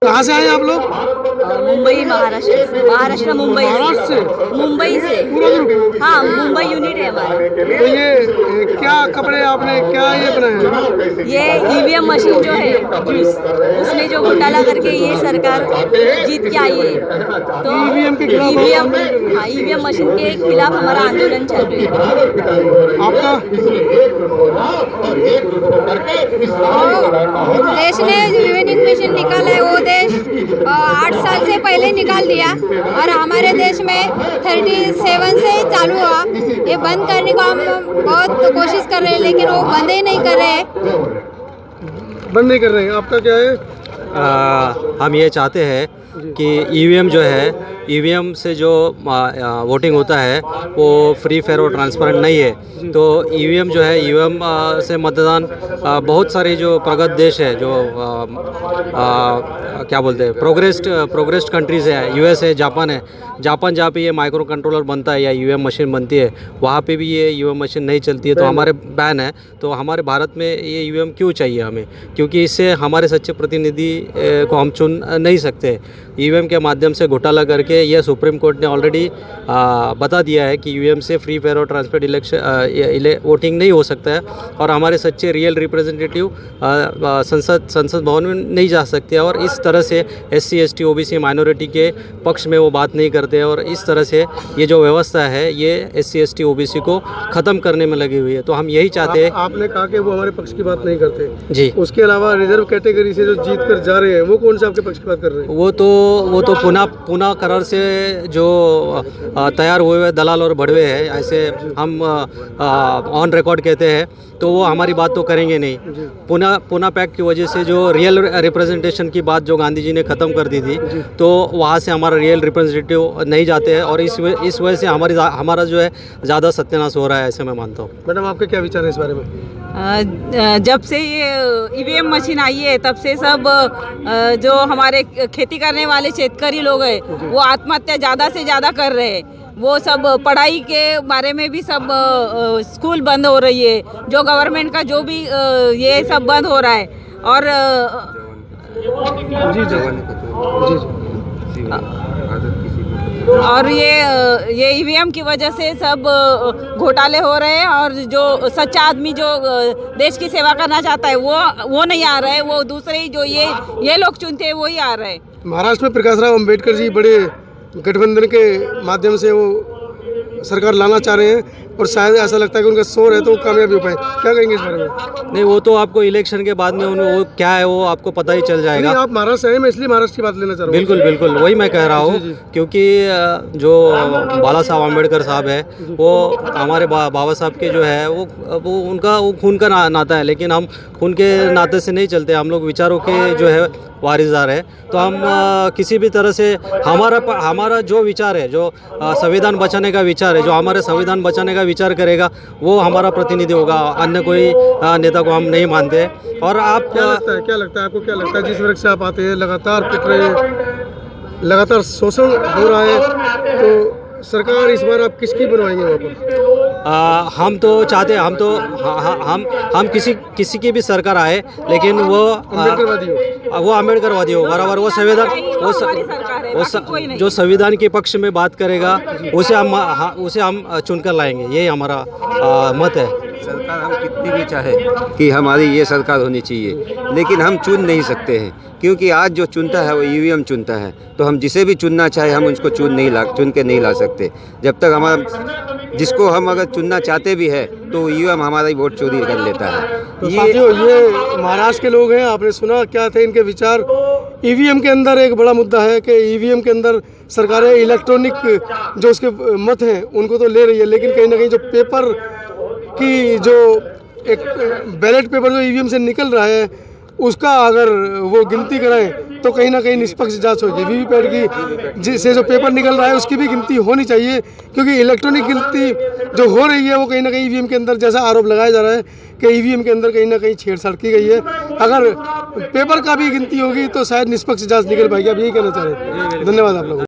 कहाँ से आए आप लोग? मुंबई, महाराष्ट्र मुंबई महाराष्ट्र मुंबई से। पूरा ग्रुप? हाँ, मुंबई यूनिट है हमारा। तो ये क्या कपड़े आपने क्या ये बनाए? ये ईवीएम मशीन जो है उसमें जो घोटाला करके ये सरकार जीत के आई है, तो ईवीएम के खिलाफ ईवीएम मशीन के खिलाफ हमारा आंदोलन चल रहा है। आपका देश ने यूनिक मशीन निकाला है, वो देश 8 साल से पहले निकाल दिया और हमारे देश में 37 से चालू हुआ। ये बंद करने को हम बहुत कोशिश कर रहे हैं, लेकिन वो बंद ही नहीं कर रहे हैं। बंद नहीं कर रहे हैं। आपका क्या है? हम ये चाहते हैं कि ईवीएम जो है, ईवीएम से जो वोटिंग होता है वो फ्री फेयर और ट्रांसपेरेंट नहीं है। तो ईवीएम जो है, ईवीएम से मतदान बहुत सारे जो प्रगत देश है, जो क्या बोलते हैं, प्रोग्रेस्ड कंट्रीज़ है, यूएस है, जापान है। जापान जहाँ पे ये माइक्रो कंट्रोलर बनता है या ईवीएम मशीन बनती है, वहाँ पे भी ये ईवीएम मशीन नहीं चलती है, तो हमारे बैन है। तो हमारे भारत में ये ईवीएम क्यों चाहिए हमें? क्योंकि इससे हमारे सच्चे प्रतिनिधि को हम चुन नहीं सकते। ईवीएम के माध्यम से घोटाला करके यह सुप्रीम कोर्ट ने ऑलरेडी बता दिया है कि ईवीएम से फ्री फेयर और ट्रांसपेरेंट इलेक्शन वोटिंग नहीं हो सकता है, और हमारे सच्चे रियल रिप्रेजेंटेटिव संसद भवन में नहीं जा सकते, और इस तरह से SC ST OBC माइनॉरिटी के पक्ष में वो बात नहीं करते, और इस तरह से ये जो व्यवस्था है ये SC ST OBC को ख़त्म करने में लगी हुई है। तो हम यही चाहते हैं। आपने कहा कि वो हमारे पक्ष की बात नहीं करते जी। उसके अलावा रिजर्व कैटेगरी से जो जीत कर जा रहे हैं, वो कौन से आपके पक्ष की बात कर रहे हैं? वो तो पुनः करार से जो तैयार हुए हुए दलाल और बढ़वे हैं, ऐसे हम ऑन रिकॉर्ड कहते हैं, तो वो हमारी बात तो करेंगे नहीं। पुनः पैक्ट की वजह से जो रियल रिप्रेजेंटेशन की बात जो गांधी जी ने ख़त्म कर दी थी, तो वहाँ से हमारा रियल रिप्रेजेंटेटिव नहीं जाते हैं, और इस वजह से हमारा जो है ज़्यादा सत्यानाश हो रहा है, ऐसे मैं मानता हूँ। मैडम, आपके क्या विचार है इस बारे में? जब से ये ईवीएम मशीन आई है तब से सब जो हमारे खेती करने वाले शेतकरी लोग हैं वो आत्महत्या ज़्यादा से ज़्यादा कर रहे हैं। वो सब पढ़ाई के बारे में भी सब स्कूल बंद हो रही है, जो गवर्नमेंट का जो भी ये सब बंद हो रहा है। और और ये ईवीएम की वजह से सब घोटाले हो रहे हैं, और जो सच्चा आदमी जो देश की सेवा करना चाहता है वो नहीं आ रहा है, वो दूसरे ही जो ये लोग चुनते हैं वही आ रहे हैं। महाराष्ट्र में प्रकाश राव अम्बेडकर जी बड़े गठबंधन के माध्यम से वो सरकार लाना चाह रहे हैं, और शायद ऐसा लगता है कि उनका शोर है तो वो कामयाब हो पाए। क्या कहेंगे इस बारे में? नहीं, वो तो आपको इलेक्शन के बाद में वो क्या है वो आपको पता ही चल जाएगा। आप महाराष्ट्र हैं, मैं इसलिए महाराष्ट्र की बात लेना चाह रहा हूँ। बिल्कुल वही मैं कह रहा हूँ, क्योंकि जो बाला साहब अम्बेडकर साहब है, वो हमारे बाबा साहब के जो है वो उनका वो खून का नाता है, लेकिन हम खून के नाते से नहीं चलते, हम लोग विचारों के जो है वारिसदार है। तो हम किसी भी तरह से हमारा जो विचार है, जो संविधान बचाने का विचार है, जो हमारे संविधान बचाने का विचार करेगा वो हमारा प्रतिनिधि होगा, अन्य कोई नेता को हम नहीं मानते। और आप क्या लगता है आपको? क्या लगता है जिस वर्ग से आप आते हैं, लगातार पिट रहे हैं, लगातार शोषण हो रहा है, तो सरकार इस बार आप किसकी बनवाएंगे वहाँ पर? हम तो चाहते हैं, हम किसी की भी सरकार आए, लेकिन वो अम्बेडकरवादी हो बराबर, वो संविधान जो संविधान के पक्ष में बात करेगा उसे हम चुनकर लाएंगे, यही हमारा मत है। सरकार हम कितनी भी चाहे कि हमारी ये सरकार होनी चाहिए, लेकिन हम चुन नहीं सकते हैं, क्योंकि आज जो चुनता है वो ईवीएम चुनता है। तो हम जिसे भी चुनना चाहे हम उसको चुन के नहीं ला सकते। जब तक हमारा जिसको हम अगर चुनना चाहते भी है तो ईवीएम हमारा ही वोट चोरी कर लेता है। तो साथियों, ये महाराष्ट्र के लोग हैं, आपने सुना क्या थे इनके विचार। ईवीएम के अंदर एक बड़ा मुद्दा है कि ईवीएम के अंदर सरकारें इलेक्ट्रॉनिक जो उसके मत हैं उनको तो ले रही है, लेकिन कहीं ना कहीं जो पेपर की जो एक बैलेट पेपर जो ईवीएम से निकल रहा है उसका अगर वो गिनती कराएं तो कहीं ना कहीं निष्पक्ष जांच होगी। वीवीपैट की जिससे जो पेपर निकल रहा है उसकी भी गिनती होनी चाहिए, क्योंकि इलेक्ट्रॉनिक गिनती जो हो रही है वो कहीं ना कहीं ईवीएम के अंदर, जैसा आरोप लगाया जा रहा है कि ईवीएम के अंदर कहीं ना कहीं छेड़छाड़ की गई है। अगर पेपर का भी गिनती होगी तो शायद निष्पक्ष जाँच निकल पाएगी। आप यही कहना चाह रहे हैं। धन्यवाद आप लोगों को।